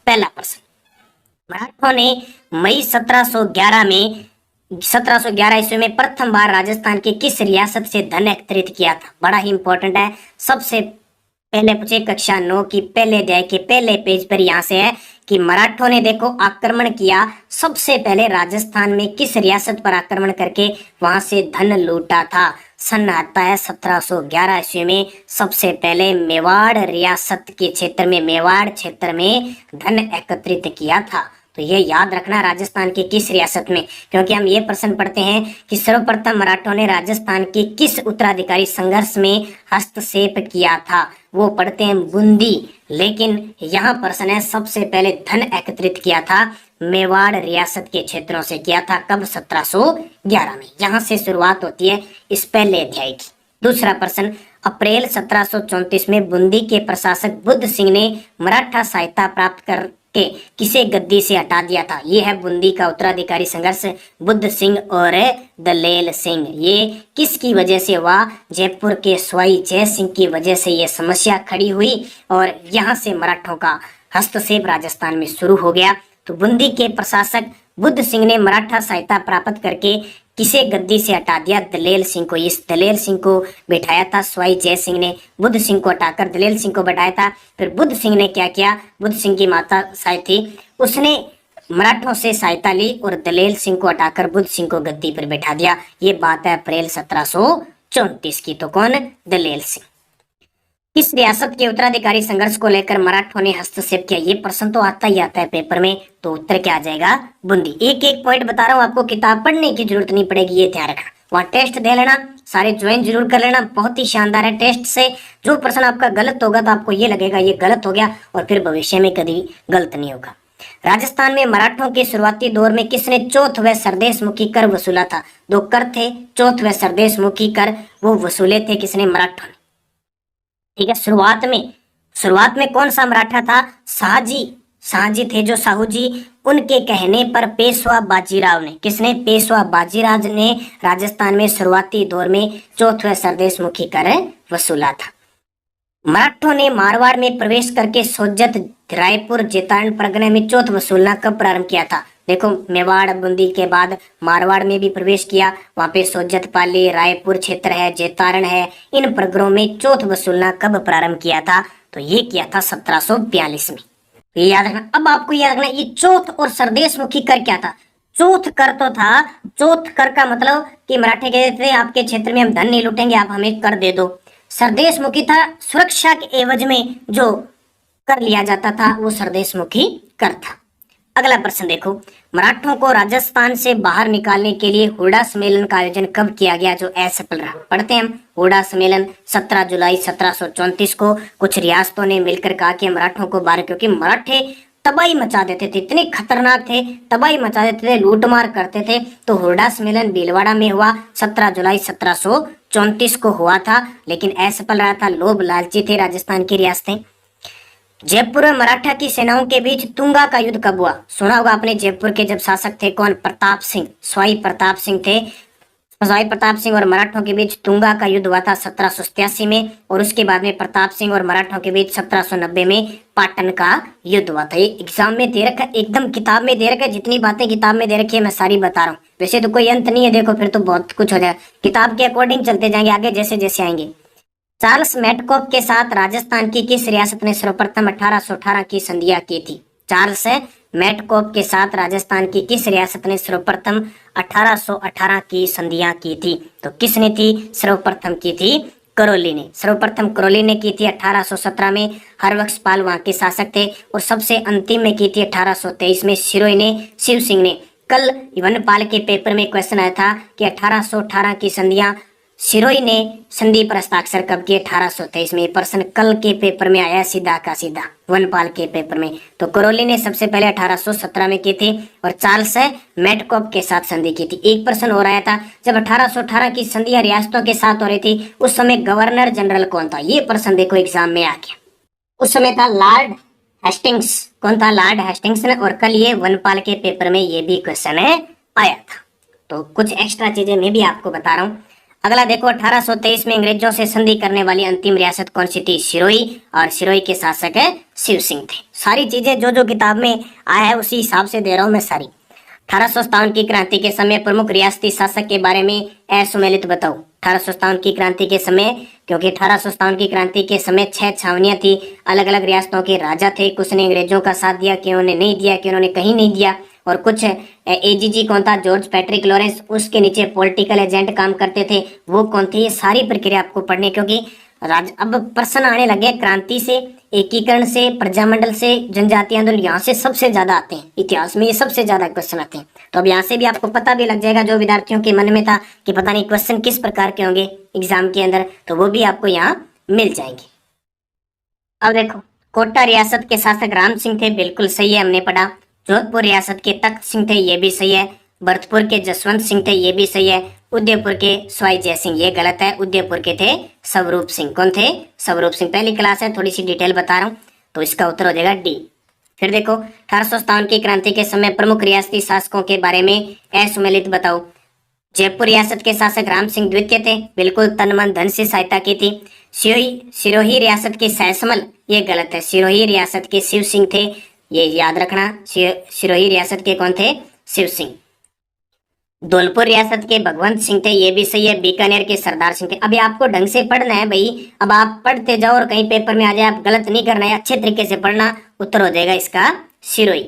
पहला प्रश्न, मराठों ने मई 1711 ईस्वी में प्रथम बार राजस्थान की किस रियासत से धन एकत्रित किया था? बड़ा ही इंपॉर्टेंट है। सबसे पहले पूछे कक्षा 9 की पहले अध्याय के पहले पेज पर यहां से है कि मराठों ने देखो आक्रमण किया, सबसे पहले राजस्थान में किस रियासत पर आक्रमण करके वहां से धन लूटा था? सन आता है 1711 ईस्वी में सबसे पहले मेवाड़ रियासत के क्षेत्र में, मेवाड़ क्षेत्र में धन एकत्रित किया था। तो ये याद रखना, राजस्थान की किस रियासत में, क्योंकि हम ये प्रश्न पढ़ते हैं कि सर्वप्रथम मराठों ने राजस्थान के किस उत्तराधिकारी संघर्ष में हस्तक्षेप किया था? वो पढ़ते हैं बूंदी, लेकिन यहाँ प्रश्न है सबसे पहले धन एकत्रित किया था मेवाड़ रियासत के क्षेत्रों से किया था। कब? 1711 में। यहाँ से शुरुआत होती है इस पहले अध्याय की। दूसरा प्रश्न, अप्रैल 1734 में बूंदी के प्रशासक बुद्ध सिंह ने मराठा सहायता प्राप्त कर के किसे गद्दी से हटा दिया था? ये है बूंदी का उत्तराधिकारी संघर्ष, बुद्ध सिंह और दलेल सिंह। ये किसकी वजह से हुआ? जयपुर के स्वाई जय सिंह की वजह से ये समस्या खड़ी हुई और यहाँ से मराठों का हस्तक्षेप राजस्थान में शुरू हो गया। तो बूंदी के प्रशासक बुद्ध सिंह ने मराठा सहायता प्राप्त करके किसे गद्दी से हटा दिया? दलेल सिंह को। इस दलेल सिंह को बैठाया था स्वाई जय सिंह ने, बुद्ध सिंह को हटाकर दलेल सिंह को बैठाया था। फिर बुद्ध सिंह ने क्या किया? बुद्ध सिंह की माता शायद थी, उसने मराठों से सहायता ली और दलेल सिंह को हटाकर बुद्ध सिंह को गद्दी पर बैठा दिया। ये बात है अप्रैल 1734 की। तो कौन? दलेल सिंह। किस रियासत के उत्तराधिकारी संघर्ष को लेकर मराठों ने हस्तक्षेप किया? ये प्रश्न तो आता ही आता है पेपर में, तो उत्तर क्या आ जाएगा? बूंदी। एक एक पॉइंट बता रहा हूँ, आपको किताब पढ़ने की जरूरत नहीं पड़ेगी, ये ध्यान रखना। वहाँ टेस्ट दे लेना, सारे ज्वाइन जरूर कर लेना, बहुत ही शानदार है। टेस्ट से जो प्रश्न आपका गलत होगा तो आपको ये लगेगा ये गलत हो गया, और फिर भविष्य में कभी गलत नहीं होगा। राजस्थान में मराठों के शुरुआती दौर में किसने चौथ व सरदेश मुखी कर वसूला था? दो कर थे, चौथ व सरदेश मुखी कर, वो वसूले थे किसने? मराठों ने। ठीक है। शुरुआत में कौन सा मराठा था? शाहजी थे जो साहू जी, उनके कहने पर पेशवा बाजीराव ने, किसने? पेशवा बाजीराव ने राजस्थान में शुरुआती दौर में चौथ सरदेश मुखी कर वसूला था। मराठों ने मारवाड़ में प्रवेश करके सोजत, रायपुर, जेतारण परगने में चौथ वसूलना कब प्रारंभ किया था? देखो, मेवाड़ बूंदी के बाद मारवाड़ में भी प्रवेश किया, वहां पे सोजत पाली, रायपुर क्षेत्र है, जेतारण है, इन परगनों में चौथ वसूलना कब प्रारंभ किया था? तो ये किया था 1742 में। ये याद रखना। अब आपको याद रखना, ये चौथ और सरदेश मुखी कर क्या था? चौथ कर तो था, चौथ कर का मतलब कि मराठे कहते थे आपके क्षेत्र में हम धन नहीं लूटेंगे, आप हमें कर दे दो। सरदेश मुखी था, सुरक्षा के एवज में जो कर लिया जाता था वो सरदेश मुखी कर था। अगला प्रश्न देखो, मराठों को राजस्थान से बाहर निकालने के लिए हुडा सम्मेलन का आयोजन कब किया गया जो असफल रहा? पढ़ते हैं हम। हुडा सम्मेलन 17 जुलाई 1734 को कुछ रियासतों ने मिलकर कहा कि मराठों को बाहर, क्योंकि मराठे तबाही मचा देते थे, इतने खतरनाक थे, तबाही मचा देते थे, लूटमार करते थे। तो हुडा सम्मेलन भीलवाड़ा में हुआ, 17 जुलाई 1734 को हुआ था, लेकिन असफल रहा था। लोभ लालची थे राजस्थान की रियासतें। जयपुर में मराठा की सेनाओं के बीच तुंगा का युद्ध कब हुआ? सुना होगा आपने। जयपुर के जब शासक थे कौन? प्रताप सिंह, स्वाई प्रताप सिंह थे। स्वाई प्रताप सिंह और मराठों के बीच तुंगा का युद्ध हुआ था 1787 में, और उसके बाद में प्रताप सिंह और मराठों के बीच 1790 में पाटन का युद्ध हुआ था। ये एग्जाम में दे रखा, एकदम किताब में दे रखा, जितनी बातें किताब में दे रखी है मैं सारी बता रहा हूँ। वैसे तो कोई अंत नहीं है, देखो फिर तो बहुत कुछ हो जाएगा। किताब के अकॉर्डिंग चलते जाएंगे आगे जैसे जैसे आएंगे। चार्ल्स मेटकॉफ के साथ राजस्थान की किस रियासत ने सर्वप्रथम 1818 की संधियां की थी? चार्ल्स मेटकॉफ के साथ राजस्थान की किस रियासत ने सर्वप्रथम 1818 की संधियां की थी? तो किसने थी? सर्वप्रथम की थी करौली ने। सर्वप्रथम करौली ने की थी 1817 में, हरबख्श पाल वहां के शासक थे, और सबसे अंतिम में की थी 1823 में सिरोही ने, शिव सिंह ने। कल वनपाल के पेपर में क्वेश्चन आया था कि 1818 की संधियां सिरोही ने संधि पर हस्ताक्षर कब किए? 1823 में। प्रश्न कल के पेपर में आया सीधा का सीधा, वनपाल के पेपर में। तो करौली ने सबसे पहले 1817 में की थी, और चार्ल्स मेटकॉफ के साथ संधि की थी। एक प्रश्न हो रहा था, जब 1818 की संधियां रियासतों के साथ हो रही थी उस समय गवर्नर जनरल कौन था? ये प्रश्न देखो एग्जाम में आ गया। उस समय था लॉर्ड हेस्टिंग्स। कौन था? लॉर्ड हेस्टिंग्स ने। और कल ये वनपाल के पेपर में ये भी क्वेश्चन आया था। तो कुछ एक्स्ट्रा चीजें मैं भी आपको बता रहा हूँ। अगला देखो, 1823 में अंग्रेजों से संधि करने वाली अंतिम रियासत कौन सी थी? सिरोही, और सिरोही के शासक है शिव सिंह थे। सारी चीजें जो जो किताब में आया है उसी हिसाब से दे रहा हूं मैं सारी। 1857 की क्रांति के समय प्रमुख रियासती शासक के बारे में असुमेलित बताओ। 1857 की क्रांति के समय, क्योंकि 1857 की क्रांति के समय 6 छावनियां थी, अलग अलग रियासतों के राजा थे, कुछ ने अंग्रेजों का साथ दिया, कि उन्होंने नहीं दिया, कि उन्होंने कहीं नहीं दिया, और कुछ एजीजी कौन था, जॉर्ज पैट्रिक लॉरेंस, उसके नीचे पॉलिटिकल एजेंट काम करते थे, वो कौन थे। ये सारी प्रक्रिया आपको पढ़नी, क्योंकि अब प्रश्न आने लगे क्रांति से, एकीकरण से, प्रजामंडल से, जनजातीय आंदोलन, यहाँ से सबसे ज्यादा आते हैं, इतिहास में ये सबसे ज्यादा क्वेश्चन आते हैं। तो अब यहाँ से भी आपको पता भी लग जाएगा, जो विद्यार्थियों के मन में था कि पता नहीं क्वेश्चन किस प्रकार के होंगे एग्जाम के अंदर, तो वो भी आपको यहाँ मिल जाएंगे। अब देखो, कोटा रियासत के शासक राम सिंह थे, बिल्कुल सही है, हमने पढ़ा। जोधपुर रियासत के तख्त सिंह थे, ये भी सही है। भरतपुर के जसवंत सिंह थे, ये भी सही है। उदयपुर के स्वाई जय सिंह, ये गलत है। उदयपुर के थे स्वरूप सिंह। कौन थे? स्वरूप सिंह। पहली क्लास है, थोड़ी सी डिटेल बता रहा हूँ, तो इसका उत्तर हो जाएगा डी। फिर देखो, 1857 की क्रांति के समय प्रमुख रियासती शासकों के बारे में असुमेलित बताओ। जयपुर रियासत के शासक राम सिंह द्वितीय थे, बिल्कुल तन मन धन से सहायता की थी। सिरोही रियासत के सैसमल, ये गलत है। सिरोही रियासत के शिव सिंह थे, ये याद रखना। सिरोही रियासत के कौन थे? शिव सिंह। धौलपुर रियासत के भगवंत सिंह थे, ये भी सही है। बीकानेर के सरदार सिंह थे। अभी आपको ढंग से पढ़ना है भाई, अब आप पढ़ते जाओ और कहीं पेपर में आ जाए, आप गलत नहीं करना है, अच्छे तरीके से पढ़ना। उत्तर हो जाएगा इसका सिरोही।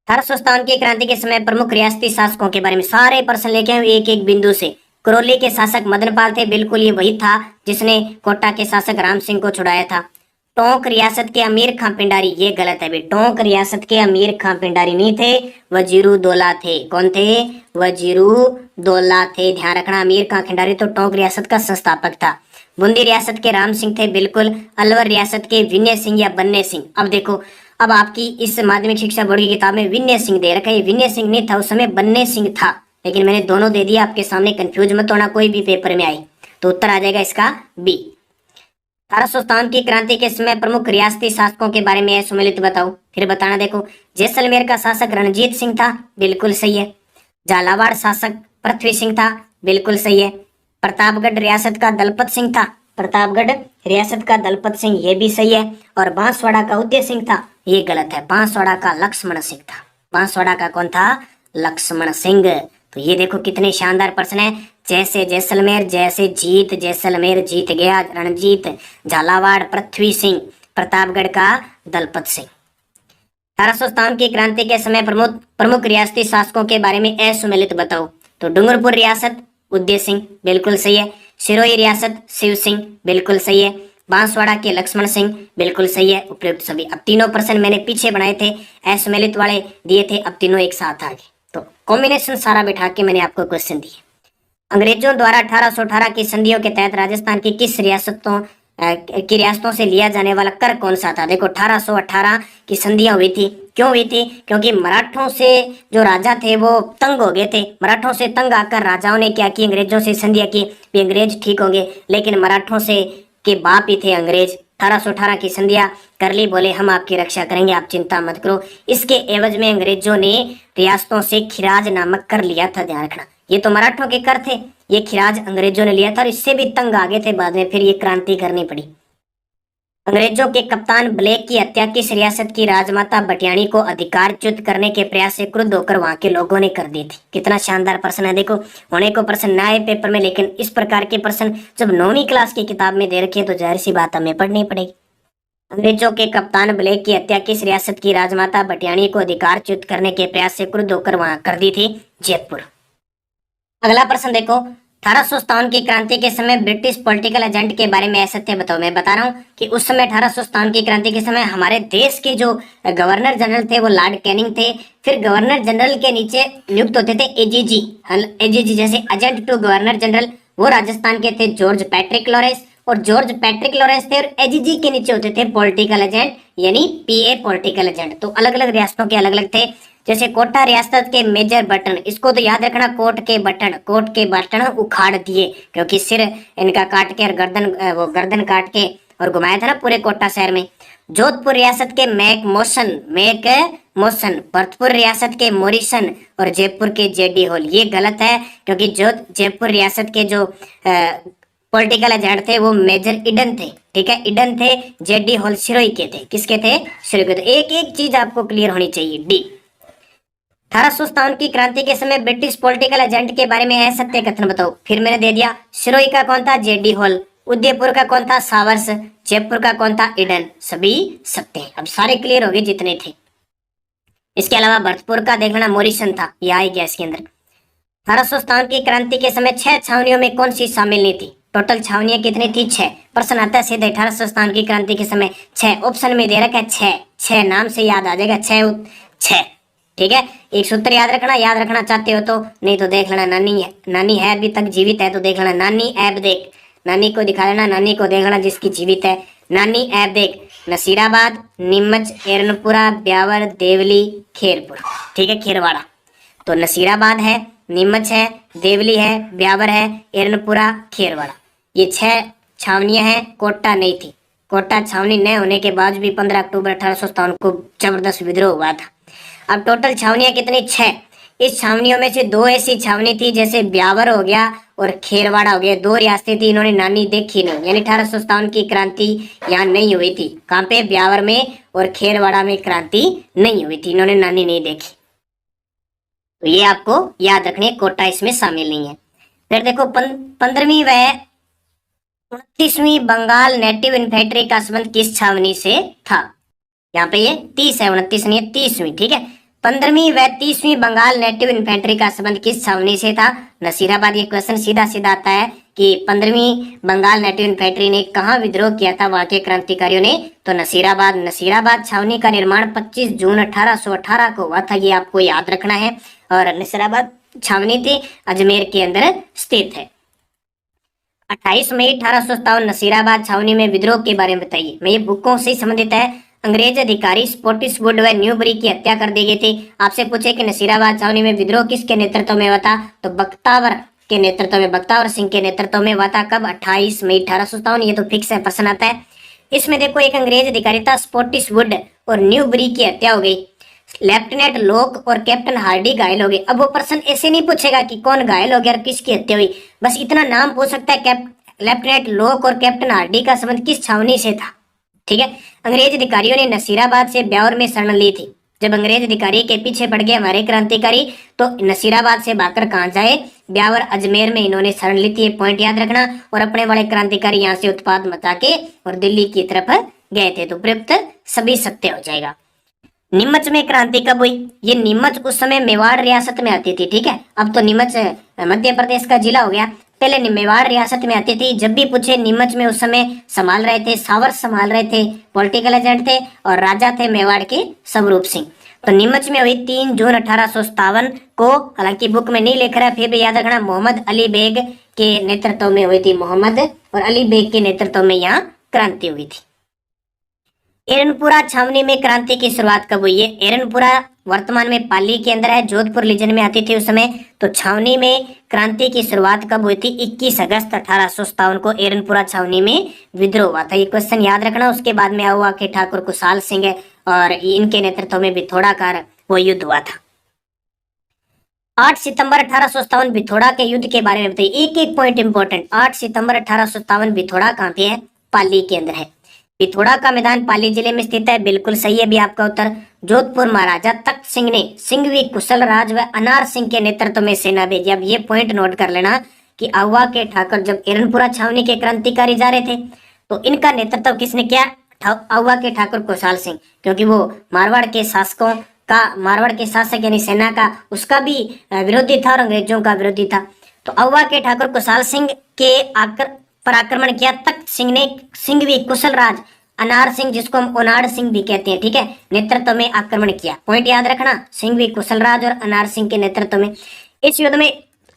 1857 की क्रांति के समय प्रमुख रियासती शासकों के बारे में सारे प्रश्न लेके आए एक एक बिंदु से। करौली के शासक मदनपाल थे, बिल्कुल ये वही था जिसने कोटा के शासक राम सिंह को छुड़ाया था। टोंक रियासत के अमीर खां पिंडारी, ये गलत है भाई। टोंक रियासत के अमीर खां पिंडारी नहीं थे, वजीरू दौला थे। कौन थे? वजीरू दौला थे, ध्यान रखना। अमीर खां पिंडारी तो टोंक रियासत का संस्थापक था। बूंदी रियासत के राम सिंह थे, बिल्कुल। अलवर रियासत के विनय सिंह या बन्ने सिंह। अब देखो, अब आपकी इस माध्यमिक शिक्षा बोर्ड की किताब में विनय सिंह दे रखा है, विनय सिंह नहीं था, उस समय बन्ने सिंह था, लेकिन मैंने दोनों दे दिया आपके सामने, कंफ्यूज मत होना कोई भी पेपर में आई। तो उत्तर आ जाएगा इसका बी। 1857 की क्रांति के समय प्रमुख रियासती शासकों के बारे में सुमेलित बताओ। फिर बताना। देखो, जैसलमेर का शासक रणजीत सिंह था, बिल्कुल सही है। झालावाड़ शासक पृथ्वी सिंह था, बिल्कुल सही है। प्रतापगढ़ रियासत का दलपत सिंह था, प्रतापगढ़ रियासत का दलपत सिंह, ये भी सही है। और बांसवाड़ा का उदय सिंह था, ये गलत है। बांसवाड़ा का लक्ष्मण सिंह था। बांसवाड़ा का कौन था? लक्ष्मण सिंह। तो ये देखो कितने शानदार प्रश्न है। जैसे जैसलमेर, जैसे जीत, जैसलमेर जीत गया रणजीत, झालावाड़ पृथ्वी सिंह, प्रतापगढ़ का दलपत सिंह। 1857 की क्रांति के समय प्रमुख रियासती शासकों के बारे में असुमेलित बताओ। तो डूंगरपुर रियासत उदय सिंह, बिल्कुल सही है। सिरोही रियासत शिव सिंह, बिल्कुल सही है। बांसवाड़ा के लक्ष्मण सिंह, बिल्कुल सही है। उपयुक्त सभी। अब तीनों प्रश्न मैंने पीछे बनाए थे, असुमेलित वाले दिए थे, अब तीनों एक साथ आ गए, तो कॉम्बिनेशन सारा बिठा के मैंने आपको क्वेश्चन दिए। अंग्रेजों द्वारा 1818 की संधियों के तहत राजस्थान की किस रियासतों से लिया जाने वाला कर कौन सा था? देखो, 1818 की संधियां हुई थी, क्यों हुई थी? क्योंकि मराठों से जो राजा थे वो तंग हो गए थे। मराठों से तंग आकर राजाओं ने क्या की? अंग्रेजों से संधियां की, भी अंग्रेज ठीक होंगे, लेकिन मराठों से के बाप ही थे अंग्रेज। 1818 की संधियां कर ली, बोले हम आपकी रक्षा करेंगे, आप चिंता मत करो। इसके एवज में अंग्रेजों ने रियासतों से खिराज नामक कर लिया था, ध्यान रखना। ये तो मराठों के कर थे, ये खिराज अंग्रेजों ने लिया था, और इससे भी तंग आ गए थे बाद में, फिर ये क्रांति करनी पड़ी। अंग्रेजों के कप्तान ब्लेक की हत्या किस रियासत की राजमाता भटियाणी को अधिकारच्युत करने के प्रयास से क्रुद्ध होकर वहां के लोगों ने कर दी थी? कितना शानदार प्रश्न है। देखो, होने को प्रश्न न आए पेपर में, लेकिन इस प्रकार के प्रश्न जब 9वीं क्लास की किताब में दे रखे तो जाहिर सी बात हमें पढ़नी पड़ेगी। अंग्रेजों के कप्तान ब्लेक की हत्या किस रियासत की राजमाता भटियाणी को अधिकारच्युत करने के प्रयास से क्रुद्ध होकर वहां कर दी थी? जयपुर। अगला प्रश्न देखो, 1857 की क्रांति के समय ब्रिटिश पॉलिटिकल एजेंट के बारे में असत्य बताओ। मैं बता रहा हूँ कि उस समय 1857 की क्रांति के समय हमारे देश के जो गवर्नर जनरल थे वो लॉर्ड कैनिंग थे। फिर गवर्नर जनरल के नीचे नियुक्त होते थे एजीजी, एजीजी जैसे एजेंट टू गवर्नर जनरल, वो राजस्थान के थे जॉर्ज पैट्रिक लॉरेंस, और जॉर्ज पैट्रिक लॉरेंस थे, और एजीजी के नीचे होते थे पॉलिटिकल एजेंट यानी पीए पॉलिटिकल एजेंट। तो अलग अलग रियासतों के अलग अलग थे। जैसे कोटा रियासत के मेजर बटन, इसको तो याद रखना, कोट के बटन उखाड़ दिए, क्योंकि सिर इनका काट के और गर्दन काट के और घुमाया था ना पूरे कोटा शहर में। जोधपुर रियासत के मैक मोशन, भरतपुर रियासत के मोरिसन, और जयपुर के जेडी हॉल। ये गलत है, क्योंकि जयपुर रियासत के जो पॉलिटिकल एजेंट थे वो मेजर इडन थे, ठीक है, इडन थे, जेडी हॉल शिरोई के थे, किसके थे, शिरोई के थे। एक एक चीज आपको क्लियर होनी चाहिए। डी, 1857 की क्रांति के समय ब्रिटिश पॉलिटिकल एजेंट के बारे में असत्य कथन बताओ। फिर मैंने दे दिया, शिरोई का कौन था, जेडी हॉल, उदयपुर का कौन था, सावर्स, जयपुर का कौन था, इडन, सभी सत्य हैं। अब सारे क्लियर हो गए जितने थे। इसके अलावा भरतपुर का देख लेना, मोरिसन था, यह आ गया इसके अंदर। 1857 की क्रांति के समय 6 छावनियों में कौन सी शामिल नहीं थी। टोटल छावनियां कितनी थी, 6। प्रश्न आता है सीधे 1857 की क्रांति के समय 6, ऑप्शन में दे रखा है 6, 6 नाम से याद आ जाएगा, 6। ठीक है, एक सूत्र याद रखना चाहते हो तो, नहीं तो देख लेना, नानी है अभी तक जीवित है तो देख लेना, नानी ऐप देख, नानी को दिखा लेना, नानी को देख लेना जिसकी जीवित है, नानी ऐप देख। नसीराबाद, नीमच, एरनपुरा, ब्यावर, देवली, खेरपुर, ठीक है, खेरवाड़ा। तो नसीराबाद है, नीमच है, देवली है, ब्यावर है, एरनपुरा, खेरवाड़ा, ये 6 छावनियां हैं। कोटा नहीं थी, कोटा छावनी न होने के बाद भी 15 अक्टूबर 1857 को जबरदस्त विद्रोह हुआ था। अब टोटल छावनियां कितनी, 6। इस छावनियों में से 2 ऐसी छावनी थी जैसे ब्यावर हो गया और खेरवाड़ा हो गया, 2 रियासतें थी, इन्होंने नानी देखी नहीं, यानी 1857 की क्रांति यहाँ नहीं हुई थी। कहाँ पे, ब्यावर में और खेरवाड़ा में क्रांति नहीं हुई थी, इन्होंने नानी नहीं देखी। तो ये आपको याद रखने, कोटा इसमें शामिल नहीं है। फिर देखो 15वीं व 29वीं बंगाल नेटिव इन्फेंट्री का संबंध किस छावनी से था। यहाँ पे ये 30 है, 29 नहीं है, 30वीं, ठीक है। 15वीं व 30वीं बंगाल नेटिव इन्फेंट्री का संबंध किस छावनी से था, नसीराबाद। ये क्वेश्चन सीधा सीधा आता है कि 15वीं बंगाल नेटिव इन्फेंट्री ने कहाँ विद्रोह किया था वहां के क्रांतिकारियों ने, तो नसीराबाद। नसीराबाद छावनी का निर्माण 25 जून 1818 को हुआ था, ये आपको याद रखना है। और नसीराबाद छावनी थी, अजमेर के अंदर स्थित है। 28 मई 1857 नसीराबाद छावनी में विद्रोह के बारे में बताइए। मैं ये बुकों से संबंधित है। अंग्रेज अधिकारी स्पॉटिसवुड व न्यूबरी की हत्या कर दी गई थी। आपसे पूछे कि नसीराबाद छावनी में विद्रोह किसके नेतृत्व में हुआ था, तो बख्तावर के नेतृत्व में, बख्तावर सिंह के नेतृत्व में हुआ था। कब, 28 मई 1857, ये तो फिक्स है, प्रश्न आता है। इसमें देखो एक अंग्रेज अधिकारी था स्पॉटिसवुड और न्यूबरी की हत्या हो गई, लेफ्टिनेंट लॉक और कैप्टन हार्डी घायल हो गए। अब वो प्रश्न ऐसे नहीं पूछेगा कि कौन घायल हो गया और किसकी हत्या हुई, बस इतना नाम पूछ सकता है, लेफ्टिनेंट लॉक और कैप्टन हार्डी का संबंध किस छावनी से था, ठीक है। अंग्रेज अधिकारियों ने नसीराबाद से ब्यावर में शरण ली थी। जब अंग्रेज अधिकारी के पीछे पड़ गए हमारे क्रांतिकारी, तो नसीराबाद से भागकर कहाँ जाए, ब्यावर, अजमेर में इन्होंने शरण ली थी, पॉइंट याद रखना। और अपने वाले क्रांतिकारी यहाँ से उत्पाद मचा के और दिल्ली की तरफ गए थे, तो प्रयुक्त सभी सत्य हो जाएगा। नीमच में क्रांति कब हुई, ये नीमच उस समय मेवाड़ रियासत में आती थी, ठीक है। अब तो नीमच मध्य प्रदेश का जिला हो गया, पहले मेवाड़ रियासत में आती थी। जब भी पूछे, नीमच में उस समय संभाल रहे थे सावर्स, संभाल रहे थे, पॉलिटिकल एजेंट थे, और राजा थे मेवाड़ के स्वरूप सिंह। तो नीमच में हुई 3 जून 1857 को, हालांकि बुक में नहीं लिख रहा, फिर भी याद रखना, मोहम्मद अली बेग के नेतृत्व में हुई थी, मोहम्मद और अली बेग के नेतृत्व में यहाँ क्रांति हुई थी। एरनपुरा छावनी में क्रांति की शुरुआत कब हुई है, एरनपुरा वर्तमान में पाली के अंदर है, जोधपुर रीजन में आती थी उस समय। तो छावनी में क्रांति की शुरुआत कब हुई थी, 21 अगस्त 1857 को एरनपुरा छावनी में विद्रोह हुआ था, ये क्वेश्चन याद रखना। उसके बाद में हुआ कि ठाकुर कुशाल सिंह है और इनके नेतृत्व में भिथोड़ाकार वो युद्ध हुआ था। 8 सितंबर 1857 भिथोड़ा के युद्ध के बारे में बताइए, एक एक पॉइंट इंपॉर्टेंट। 8 सितंबर 1857 भिथोड़ा कहाँ पे है, पाली के अंदर है। भिथोड़ा का मैदान पाली जिले में स्थित है, बिल्कुल सही है भी आपका उत्तर। जोधपुर महाराजा तख्त सिंह ने सिंघवी, कुशल राज व अनार सिंह के नेतृत्व में सेना भेजी। अब ये पॉइंट नोट कर लेना कि अहुआ के ठाकुर जब एरनपुरा छावनी के क्रांतिकारी जा रहे थे, तो इनका नेतृत्व किसने किया, अहुआ के ठाकुर कुशाल सिंह, क्योंकि वो मारवाड़ के शासकों का, मारवाड़ के शासक यानी सेना का, उसका भी विरोधी था और अंग्रेजों का विरोधी था। तो अहुआ के ठाकुर कुशाल सिंह के पर आक्रमण किया तख्त सिंह ने, सिंघवी, कुशल राज, अनार सिंह जिसको हम ओनाड़ सिंह भी कहते हैं, ठीक है, नेतृत्व में आक्रमण किया। पॉइंट याद रखना, सिंघवी, कुशल राज और अनार सिंह के नेतृत्व में। इस युद्ध में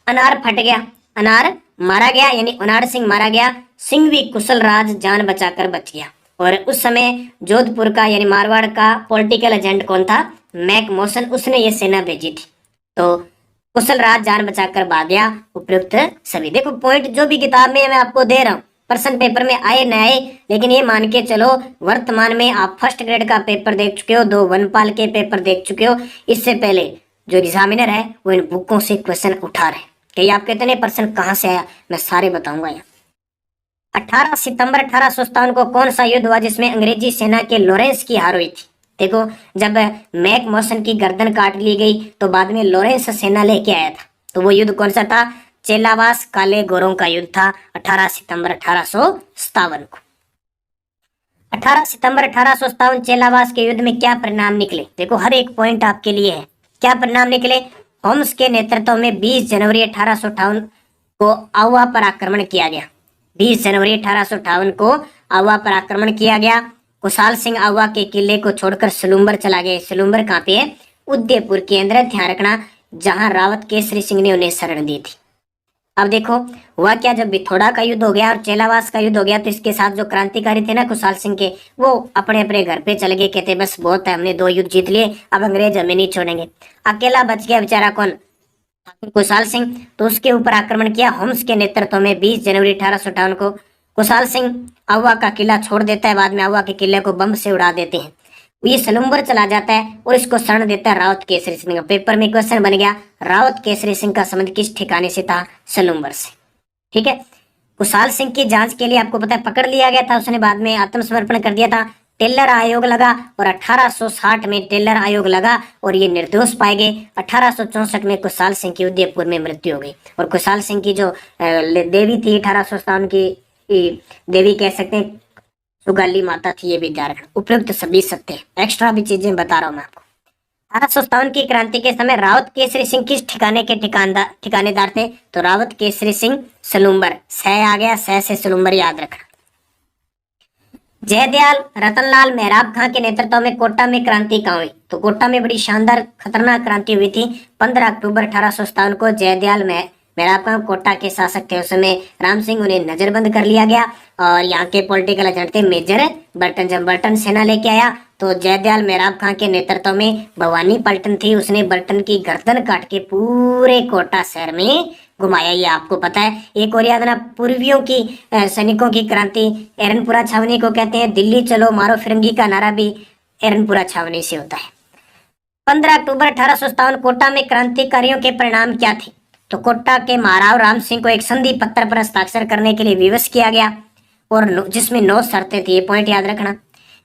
अनार फट गया, अनार मारा गया, यानी ओनाड़ सिंह मारा गया, सिंघवी, कुशल राज जान बचाकर बच गया। और उस समय जोधपुर का यानी मारवाड़ का पॉलिटिकल एजेंट कौन था, मैक मोशन, उसने ये सेना भेजी थी। तो कुशल राज जान बचाकर भाग गया, उपयुक्त सभी। देखो पॉइंट जो भी किताब में मैं आपको दे रहा हूँ, प्रश्न पेपर में आए न आए, लेकिन ये मान के चलो वर्तमान में आप फर्स्ट ग्रेड का पेपर देख चुके हो, 2 वनपाल के पेपर देख चुके हो। इससे पहले जो एग्जामिनर है वो इन बुकों से क्वेश्चन उठा रहे हैं कि आप कहते हैं प्रश्न कहाँ से आया, मैं सारे बताऊंगा यहाँ। 18 सितंबर 1857 को कौन सा युद्ध हुआ जिसमें अंग्रेजी सेना के लॉरेंस की हार हुई थी? देखो, जब मैक मॉसन की गर्दन काट ली गई तो बाद में लॉरेंस सेना लेके आया था, तो वो युद्ध कौन सा था? चेलावास काले गोरों का युद्ध था 18 सितंबर 1857 को। 18 सितंबर 1857 चेलावास के युद्ध में क्या परिणाम निकले? देखो, हर एक पॉइंट आपके लिए है। क्या परिणाम निकले? होम्स के नेतृत्व में 20 जनवरी 1858 को आवा पर आक्रमण किया गया। 20 जनवरी 1858 को आवा पर आक्रमण किया गया। कुशाल सिंह आवा के किले को छोड़कर सलूम्बर चला गया। सलूम्बर कहाँ पे है? उदयपुर के अंदर, ध्यान रखना, जहां रावत केसरी सिंह ने उन्हें शरण दी थी। अब देखो हुआ क्या, जब बिथोड़ा का युद्ध हो गया और चेलावास का युद्ध हो गया तो इसके साथ जो क्रांतिकारी थे ना कुशाल सिंह के, वो अपने अपने घर पे चले गए। कहते बस बहुत है, हमने 2 युद्ध जीत लिए, अब अंग्रेज हमें नहीं छोड़ेंगे। अकेला बच गया बेचारा, कौन? कुशाल सिंह। तो उसके ऊपर आक्रमण किया होम्स के नेतृत्व में 20 जनवरी 1858 को। कुशाल सिंह आवा का किला छोड़ देता है, बाद में आवा के किले को बम से उड़ा देते हैं। ये सलूम्बर चला जाता है और इसको शरण देता है रावत केसरी सिंह। पेपर में क्वेश्चन बन गया, रावत केसरी सिंह का संबंध किस ठिकाने से था? सलूम्बर से। ठीक है। कुशाल सिंह की जांच के लिए आपको पता है पकड़ लिया गया था, उसने बाद में आत्मसमर्पण कर दिया था। टेलर आयोग लगा और 1860 में टेलर आयोग लगा और ये निर्दोष पाए गए। 1864 में कुशाल सिंह की उदयपुर में मृत्यु हो गई। और कुशाल सिंह की जो देवी थी 1857 की देवी कह सकते हैं, सुगाली माता थी, ये भी ध्यान रखना। उपयुक्त सभी सत्य, एक्स्ट्रा भी चीजें बता रहा हूं मैं आपको। 1857 की क्रांति के समय रावत केसरी सिंह किस ठिकाने के ठिकानेदार थे? तो रावत केसरी सिंह सलूम्बर। सह आ गया, सह से सलूम्बर याद रखना। जयदयाल रतनलाल मेहराब खां के नेतृत्व में कोटा में क्रांति कहाँ हुई? तो कोटा में बड़ी शानदार खतरनाक क्रांति हुई थी 15 अक्टूबर 1857 को। जयदयाल मेहराब खां कोटा के शासक थे उस समय। राम सिंह उन्हें नजरबंद कर लिया गया और यहाँ के पॉलिटिकल एजेंट थे मेजर बर्टन। जब बर्टन सेना लेके आया तो जयदयाल मेहराब खां के नेतृत्व में भवानी पलटन थी, उसने बर्टन की गर्दन काट के पूरे कोटा शहर में घुमाया। ये आपको पता है। एक और याद ना, पूर्वियों की सैनिकों की क्रांति एरनपुरा छावनी को कहते हैं। दिल्ली चलो मारो फिरंगी का नारा भी एरनपुरा छावनी से होता है। 15 अक्टूबर 1857 कोटा में क्रांतिकारियों के परिणाम क्या थे? तो कोटा के महाराव राम सिंह को एक संधि पत्र पर हस्ताक्षर करने के लिए विवश किया गया और जिसमें 9 शर्तें थी। ये पॉइंट याद रखना।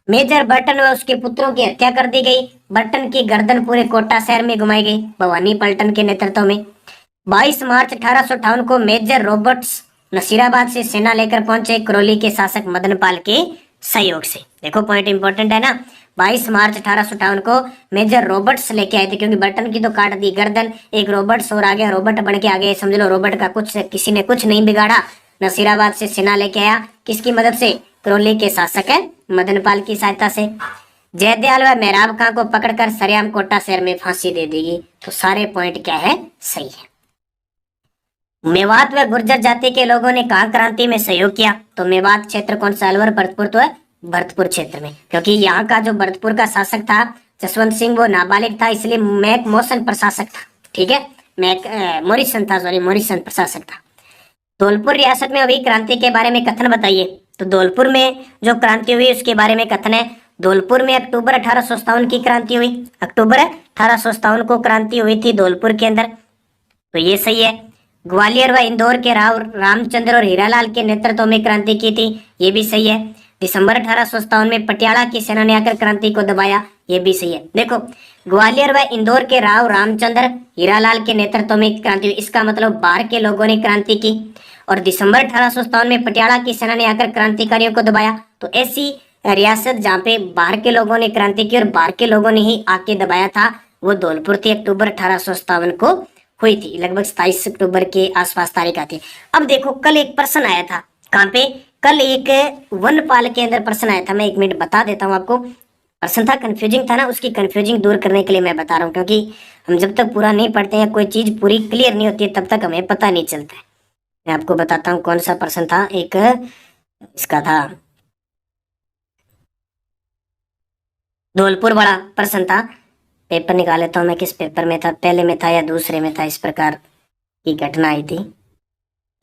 मेजर बर्टन व उसके पुत्रों की हत्या कर दी गई। बर्टन की गर्दन पूरे कोटा शहर में घुमाई गई भवानी पलटन के नेतृत्व में। 22 मार्च 1858 को मेजर रॉबर्ट्स नसीराबाद से सेना लेकर पहुंचे करौली के शासक मदनपाल के सहयोग से। देखो पॉइंट इंपॉर्टेंट है ना। 22 मार्च 1858 को मेजर रॉबर्ट्स लेके आए थे, क्योंकि बर्टन की तो काट दी गर्दन, एक रॉबर्ट्स और आ गया, रॉबर्ट बन के आ गए। समझ लो रॉबर्ट का कुछ किसी ने कुछ नहीं बिगाड़ा। नसीराबाद से सेना लेके आया, किसकी मदद से? करौली के शासक है मदनपाल की सहायता से। जयदयाल व मेहराब खां को पकड़कर सरेआम कोटा शहर में फांसी दे देगी। तो सारे पॉइंट क्या है? सही है। मेवात व गुर्जर जाति के लोगों ने कहाँ क्रांति में सहयोग किया? तो मेवात क्षेत्र कौन सा? अलवर भरतपुर तो है भरतपुर क्षेत्र में, क्योंकि यहाँ का जो भरतपुर का शासक था जसवंत सिंह वो नाबालिग था, इसलिए मैक मॉसन प्रशासक था। ठीक है, मॉरिसन था, सॉरी मॉरिसन प्रशासक था। धौलपुर रियासत में हुई क्रांति के बारे में कथन बताइए। तो धौलपुर में जो क्रांति हुई उसके बारे में कथन है। धौलपुर में अक्टूबर 1857 की क्रांति हुई। अक्टूबर 1857 को क्रांति हुई थी धौलपुर के अंदर, तो ये सही है। ग्वालियर व इंदौर के राव रामचंद्र और हीरालाल के नेतृत्व में क्रांति की थी, ये भी सही है। दिसंबर 1857 में पटियाला की सेना ने आकर क्रांति को दबाया, ये भी सही है। देखो ग्वालियर व इंदौर के राव रामचंद्र हीरालाल के नेतृत्व में क्रांति हुई, इसका मतलब बाहर के लोगों ने क्रांति की। और दिसंबर 1857 में पटियाला की सेना ने आकर क्रांतिकारियों को दबाया। तो ऐसी रियासत जहाँ पे बाहर के लोगों ने क्रांति की और बाहर के लोगों ने ही आके दबाया था, वो धौलपुर थी। अक्टूबर 1857 को हुई थी, लगभग 27 अक्टूबर के आसपास तारीख आती है। अब देखो कल एक प्रश्न आया था, कहाँ पे? कल एक वनपाल के अंदर प्रश्न आया था। मैं 1 मिनट बता देता हूँ आपको। प्रश्न था, कंफ्यूजिंग था ना, उसकी कंफ्यूजिंग दूर करने के लिए मैं बता रहा हूँ, क्योंकि हम जब तक पूरा नहीं पढ़ते हैं कोई चीज पूरी क्लियर नहीं होती है तब तक हमें पता नहीं चलता है। मैं आपको बताता हूँ कौन सा प्रश्न था। एक इसका था धौलपुर वाला प्रश्न था। पेपर निकाल लेता हूँ मैं, किस पेपर में था, पहले में था या दूसरे में था, इस प्रकार की घटना आई थी।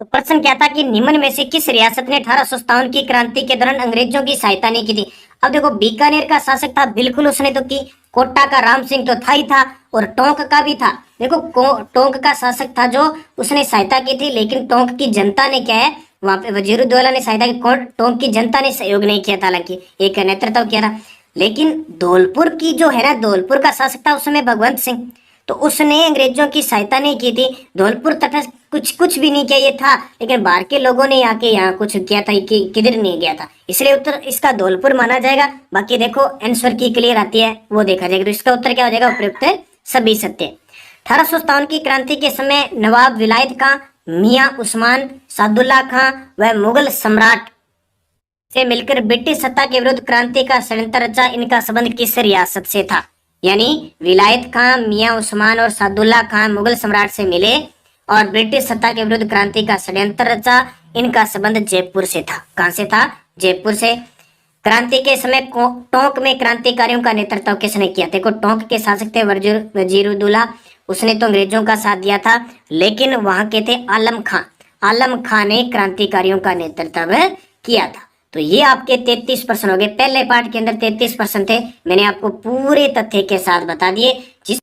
तो प्रश्न क्या था कि निम्न में से किस रियासत ने 1857 की क्रांति के दौरान अंग्रेजों की सहायता नहीं की थी? अब देखो बीकानेर का शासक था, बिल्कुल उसने तो की। कोटा का राम सिंह तो था ही था, और टोंक का भी था। देखो टोंक का शासक था जो उसने सहायता की थी, लेकिन टोंक की जनता ने क्या है वहां पे वजीरुद्दौला ने सहायता की, टोंक की जनता ने सहयोग नहीं किया था, हालांकि एक नेतृत्व किया था। लेकिन धौलपुर की जो है ना, धौलपुर का शासक था उस समय भगवंत सिंह, तो उसने अंग्रेजों की सहायता नहीं की थी। धौलपुर तथा कुछ भी नहीं किया ये था, लेकिन बाहर के लोगों ने आके यहाँ कुछ किया था कि किधर नहीं गया था, इसलिए उत्तर इसका धौलपुर माना जाएगा। बाकी देखो आंसर की क्लियर आती है वो देखा जाएगा, तो इसका उत्तर क्या हो जाएगा, उपयुक्त सभी सत्य। 1857 की क्रांति के समय नवाब विलायत खां, मियां उस्मान, सादुल्ला खां व मुगल सम्राट से मिलकर ब्रिटिश सत्ता के विरुद्ध क्रांति का षड्यंत्र रचा। इनका संबंध किस रियासत से था? यानी विलायत खां, मियां उस्मान और सादुल्ला खां मुगल सम्राट से मिले और ब्रिटिश सत्ता के विरुद्ध क्रांति का षड्यंत्र रचा। इनका संबंध जयपुर से था। कहां से था? जयपुर से। क्रांति के समय टोंक में क्रांतिकारियों का नेतृत्व किसने किया? देखो टोंक के शासक थे वजीरुद्दौला, उसने तो अंग्रेजों का साथ दिया था, लेकिन वहां के थे आलम खां। आलम खां ने क्रांतिकारियों का नेतृत्व किया था। तो ये आपके 33 प्रश्न हो गए। पहले पार्ट के अंदर 33 प्रश्न थे, मैंने आपको पूरे तथ्य के साथ बता दिए। जिस